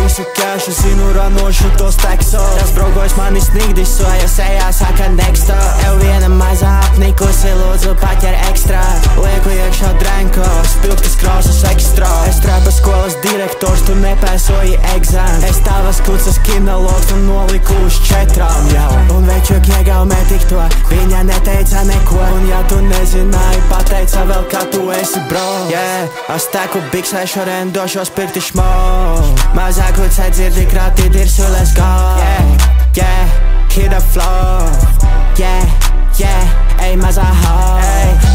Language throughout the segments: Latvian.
visu ķēšu, zinu ranošu tos teksos. Tas draugos mani snigdis, soja sejā saka neksta. Ev viena mazā apnikusi, lūdzu paķer ekstra. Lieku iekšā drenko, spilgtas krāsas ekstra. Es trepa skolas direktors, tu nepēsoji egzēm. Es tavas kucas kinologs un noliku uz 4 jau. Un večuk iegaumē tik to, viņa neteica neko. Un ja tu nezināji, pateica vēl, ka tu esi bro. Es teku biksē šodien došos pirkti šmo. Mazāku dzirdi krāti dirsu, let's go. Hit the floor. Ej mazā ho.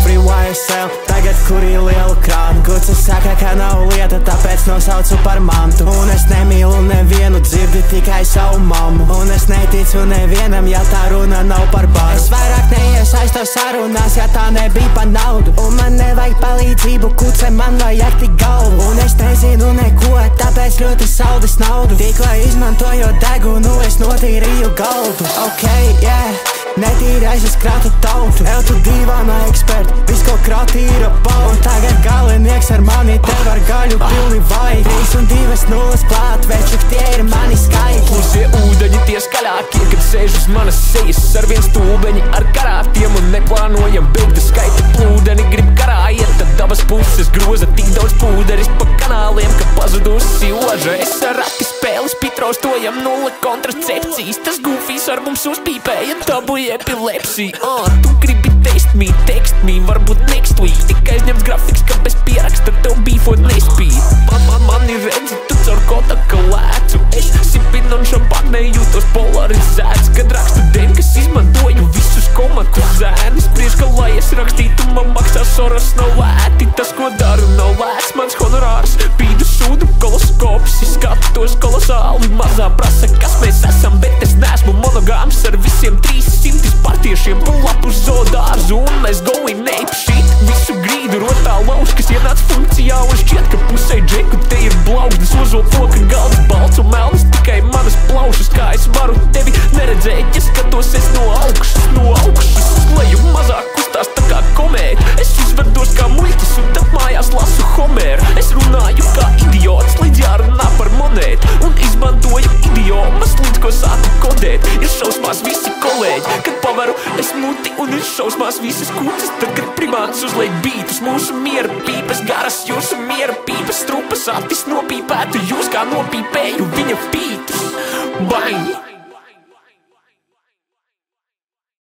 Free YSL, tagad kurī lielu krānu. Kuca saka, ka nav lieta, tāpēc nosaucu par mantu. Un es nemīlu nevienu, dzirdi tikai savu mammu. Un es neticu nevienam, ja tā runa nav par baru. Es vairāk neiesaistos sarunās, ja tā nebija pa naudu. Un man nevajag palīdzību, kuce man vajag tik galvu. Un es nezinu neko, tāpēc ļoti saldis naudu. Tikko izmantojot degunu, es notīrīju galdu. Netīrais es krātu tautu. Ev tu divāna eksperti, viss ko krāti ir apau. Un tagad galvenieks ar mani, tev ar gaļu pilni vai. 3 un 2 nulles klāt, večuk tie ir mani skaitļi. Klusie ūdeņi tie skaļākie, kad sēž uz manas sejas. Ar vien stulbeņi ar karātiem un neplānojam beigtu skaita plūdeni. Grib karā iet, tad dabas puses groza tik daudz pūderis pa kanāliem, ka pazudusi oža. Es ar rati spēles pitraustojam 0 kontracepcijas. Tas gūfīs ar mums uzpīpēja tabu epilepsija. Tu gribi text me, varbūt next week. Tikai aizņemts grafiks, ka bez pieraksta tev bīfot nespīd. Mani redzi, tu caur kotaka lēcu. Es sipinu un šampānē jūtos polarizēts. Kad rakstu denkas, izmantoju visus komatu zēnis. Spriež, ka lai es rakstītu, man maksā Soros nav lēti. Tas, ko daru, nav lēts, mans honorārs. Pīdu sūdu koloskops, izskatos kolosāli mazā. Prasa, kas mēs esam, bet es neesmu monogāms ar visiem 300 partiešiem pa lapu zoodārzu. Un mēs going ape shit, visu grīdu rotā lauž, kas ienāc funkcijā. Un šķiet, ka pusē džeku te ir blauzdas. Ozolt to, ka galds balts un melnas tikai manas plaušas. Kā es varu tevi neredzēt, ja skatos es no augšas. Leju mazāk kustās tā kā komēta. Es uzvedos kā muļķis un tad mājās lasu Homeru. Es runāju kā idiots, līdz jārunā par monētu. Un izmantoju idiomas, līdz ko sāku kodēt. Ir šausmās visi kolēģi, kad paveru es muti. Un ir šausmās visas kucas, tad, kad primāts uzliek bītus. Mūsu miera pīpes garas, jūsu miera pīpes strupas. Atis nopīpētu jūs, kā nopīpēju viņa pītus. Baini!